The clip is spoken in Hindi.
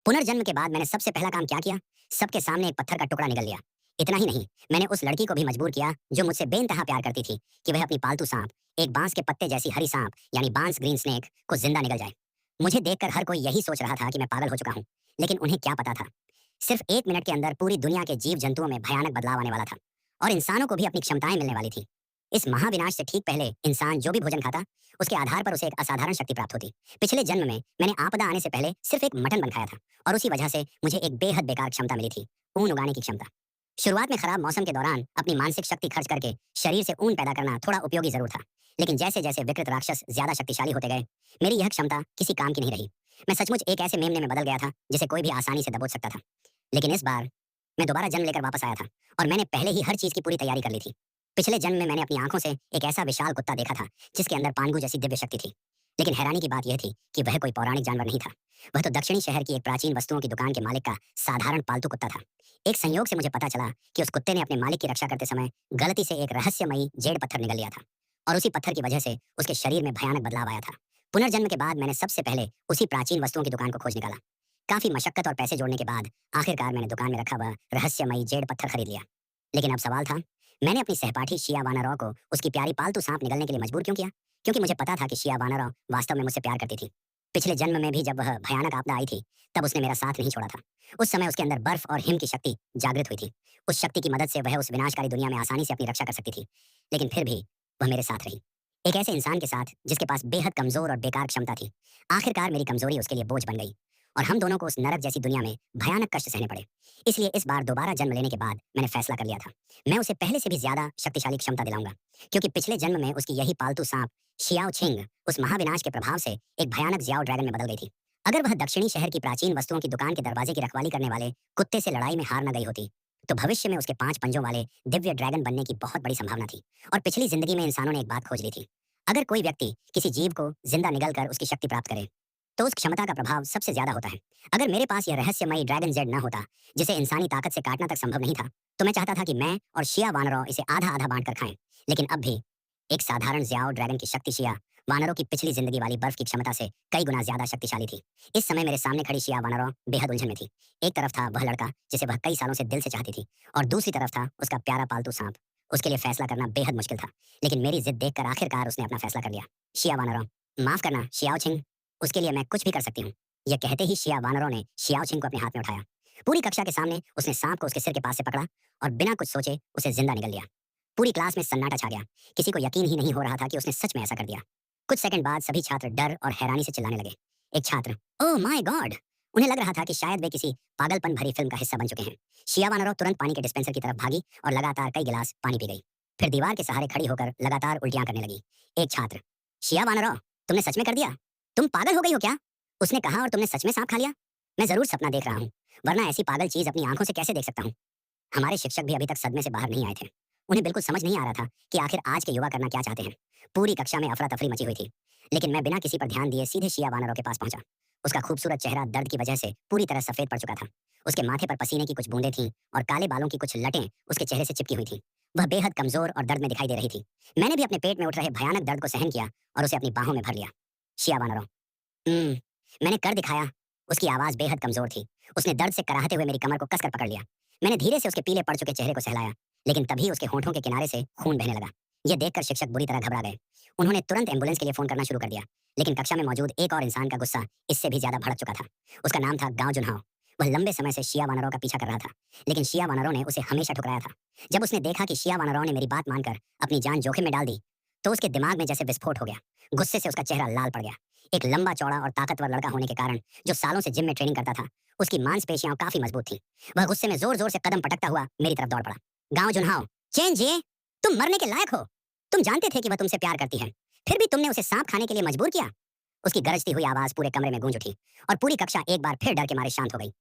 पुनर्जन्म के बाद मैंने सबसे पहला काम क्या किया? सबके सामने एक पत्थर का टुकड़ा निगल लिया। इतना ही नहीं, मैंने उस लड़की को भी मजबूर किया जो मुझसे बेइंतहा प्यार करती थी कि वह अपनी पालतू सांप, एक बांस के पत्ते जैसी हरी सांप यानी बांस ग्रीन स्नेक को जिंदा निगल जाए। मुझे देखकर हर कोई यही सोच रहा था कि मैं पागल हो चुका हूँ, लेकिन उन्हें क्या पता था। सिर्फ 1 मिनट के अंदर पूरी दुनिया के जीव-जंतुओं में भयानक बदलाव आने वाला था और इंसानों को भी अपनी क्षमताएं मिलने वाली थी। इस महाविनाश से ठीक पहले इंसान जो भी भोजन खाता, उसके आधार पर उसे एक असाधारण शक्ति प्राप्त होती। पिछले जन्म में मैंने आपदा आने से पहले सिर्फ एक मटन बन खाया था और उसी वजह से मुझे एक बेहद बेकार क्षमता मिली थी, ऊन उगाने की क्षमता। शुरुआत में खराब मौसम के दौरान अपनी मानसिक शक्ति खर्च करके शरीर से ऊन पैदा करना थोड़ा उपयोगी जरूर था, लेकिन जैसे-जैसे विकृत राक्षस ज्यादा शक्तिशाली होते गए, मेरी यह क्षमता किसी काम की नहीं रही। मैं सचमुच एक ऐसे मेमने में बदल गया था जिसे कोई भी आसानी से दबोच सकता था। लेकिन इस बार मैं दोबारा जन्म लेकर वापस आया था और मैंने पहले ही हर चीज की पूरी तैयारी कर ली थी। पिछले जन्म में मैंने अपनी आंखों से एक ऐसा विशाल कुत्ता देखा था जिसके अंदर पांडु जैसी दिव्य शक्ति थी। लेकिन हैरानी की बात यह थी कि वह कोई पौराणिक जानवर नहीं था। वह तो दक्षिणी शहर की एक प्राचीन वस्तुओं की दुकान के मालिक का साधारण पालतू कुत्ता था। एक संयोग से मुझे पता चला कि उस कुत्ते ने अपने मालिक की रक्षा करते समय गलती से एक रहस्यमयी जेड पत्थर निगल लिया था और उसी पत्थर की वजह से उसके शरीर में भयानक बदलाव आया था। पुनर्जन्म के बाद मैंने सबसे पहले उसी प्राचीन वस्तुओं की दुकान को खोज निकाला। काफी मशक्कत और पैसे जोड़ने के बाद आखिरकार मैंने दुकान में रखा हुआ रहस्यमयी जेड पत्थर खरीद लिया। लेकिन अब सवाल था, मैंने अपनी सहपाठी शिया वानारॉ को उसकी प्यारी पालतू सांप निगलने के लिए मजबूर क्यों किया? क्योंकि मुझे पता था कि शिया वानारॉ वास्तव में मुझसे प्यार करती थी। पिछले जन्म में भी जब वह भयानक आपदा आई थी, तब उसने मेरा साथ नहीं छोड़ा था। उस समय उसके अंदर बर्फ और हिम की शक्ति जागृत हुई थी। उस शक्ति की मदद से वह उस विनाशकारी दुनिया में आसानी से अपनी रक्षा कर सकती थी। लेकिन फिर भी वह मेरे साथ रही, एक ऐसे इंसान के साथ जिसके पास बेहद कमजोर और बेकार क्षमता थी। आखिरकार मेरी कमजोरी उसके लिए बोझ बन गई और हम दोनों को उस नरक जैसी दुनिया में भयानक कष्ट सहने पड़े। इसलिए इस बार दोबारा जन्म लेने के बाद मैंने फैसला कर लिया था, मैं उसे पहले से भी ज्यादा शक्तिशाली क्षमता दिलाऊंगा, क्योंकि पिछले जन्म में उसकी यही पालतू सांप शियाओ छिंग उस महाविनाश के प्रभाव से एक भयानक जियाओ ड्रैगन में बदल गई थी। अगर वह दक्षिणी शहर की प्राचीन वस्तुओं की दुकान के दरवाजे की रखवाली करने वाले कुत्ते से लड़ाई में हार न गई होती, तो भविष्य में उसके 5 पंजों वाले दिव्य ड्रैगन बनने की बहुत बड़ी संभावना थी। और पिछली जिंदगी में इंसानों ने एक बात खोज ली थी, अगर कोई व्यक्ति किसी जीव को जिंदा निगल कर उसकी शक्ति प्राप्त करे, तो उस क्षमता का प्रभाव सबसे ज्यादा होता है। अगर मेरे पास यह रहस्यमयी ड्रैगन जेड न होता, जिसे इंसानी ताकत से काटना तक संभव नहीं था, तो मैं चाहता था कि मैं और शिया वानरों इसे आधा आधा बांट कर खाएं। लेकिन अब भी एक साधारण जियाओ ड्रैगन की शक्ति शिया वानरों की पिछली जिंदगी वाली बर्फ की क्षमता से कई गुना ज्यादा शक्तिशाली थी। इस समय मेरे सामने खड़ी शिया वानरों बेहद उलझन में थी। एक तरफ था वह लड़का जिसे वह कई सालों से दिल से चाहती थी, और दूसरी तरफ था उसका प्यारा पालतू सांप। उसके लिए फैसला करना बेहद मुश्किल था, लेकिन मेरी जिद देखकर आखिरकार उसने अपना फैसला कर लिया। शिया वानरों, माफ करना शियाओ छिंग, उसके लिए मैं कुछ भी कर सकती हूँ। यह कहते ही शिया वानरों ने शियाओ छिंग को अपने हाथ में उठाया। पूरी कक्षा के सामने उसने सांप को उसके सिर के पास से पकड़ा और बिना कुछ सोचे उसे जिंदा निगल लिया। पूरी क्लास में सन्नाटा छा गया। किसी को यकीन ही नहीं हो रहा था कि उसने सच में ऐसा कर दिया। कुछ सेकंड बाद सभी छात्र डर और हैरानी से चिल्लाने लगे। एक छात्र, ओह माय गॉड! उन्हें लग रहा था कि शायद वे किसी पागलपन भरी फिल्म का हिस्सा बन चुके हैं। शिया वानरो तुरंत पानी के डिस्पेंसर की तरफ भागी और लगातार कई गिलास पानी पी गई। फिर दीवार के सहारे खड़ी होकर लगातार उल्टियां करने लगी। एक छात्र, शिया वानरो, तुमने सच में कर दिया? तुम पागल हो गई हो क्या? उसने कहा, और तुमने सच में सांप खा लिया? मैं जरूर सपना देख रहा हूँ, वरना ऐसी पागल चीज अपनी आंखों से कैसे देख सकता हूँ? हमारे शिक्षक भी अभी तक सदमे से बाहर नहीं आए थे। उन्हें बिल्कुल समझ नहीं आ रहा था कि आखिर आज के युवा करना क्या चाहते हैं। पूरी कक्षा में अफरा तफरी मची हुई थी, लेकिन मैं बिना किसी पर ध्यान दिए सीधे शिया वानरों के पास पहुंचा। उसका खूबसूरत चेहरा दर्द की वजह से पूरी तरह सफेद पड़ चुका था। उसके माथे पर पसीने की कुछ बूंदें थीं और काले बालों की कुछ लटें उसके चेहरे से चिपकी हुई थीं। वह बेहद कमजोर और दर्द में दिखाई दे रही थी। मैंने भी अपने पेट में उठ रहे भयानक दर्द को सहन किया और उसे अपनी बाहों में भर लिया। शिया वानरों, मैंने कर दिखाया। उसकी आवाज बेहद कमजोर थी। उसने दर्द से कराहते हुए मेरी कमर को कसकर पकड़ लिया। मैंने धीरे से उसके पीले पड़ चुके चेहरे को सहलाया, लेकिन तभी उसके होंठों के किनारे से खून बहने लगा। यह देखकर शिक्षक बुरी तरह घबरा गए। उन्होंने तुरंत एम्बुलेंस के लिए फोन करना शुरू कर दिया, लेकिन कक्षा में मौजूद एक और इंसान का गुस्सा इससे भी ज्यादा भड़क चुका था। उसका नाम था गांव जुनहाओ। वह लंबे समय से शिया वानरों का पीछा कर रहा था, लेकिन शिया वानरों ने उसे हमेशा ठुकराया था। जब उसने देखा कि शिया वानरों ने मेरी बात मानकर अपनी जान जोखिम में डाल दी, तो उसके दिमाग में जैसे विस्फोट हो गया। गुस्से से उसका चेहरा लाल पड़ गया। एक लंबा चौड़ा और ताकतवर लड़का होने के कारण, जो सालों से जिम में ट्रेनिंग करता था, उसकी मांसपेशियां काफी मजबूत थी। वह गुस्से में जोर जोर से कदम पटकता हुआ मेरी तरफ दौड़ पड़ा। गांव जुनहाओ, चेन जी, तुम मरने के लायक हो। तुम जानते थे कि वह तुमसे प्यार करती है, फिर भी तुमने उसे सांप खाने के लिए मजबूर किया। उसकी गरजती हुई आवाज पूरे कमरे में गूंज उठी और पूरी कक्षा एक बार फिर डर के मारे शांत हो गई।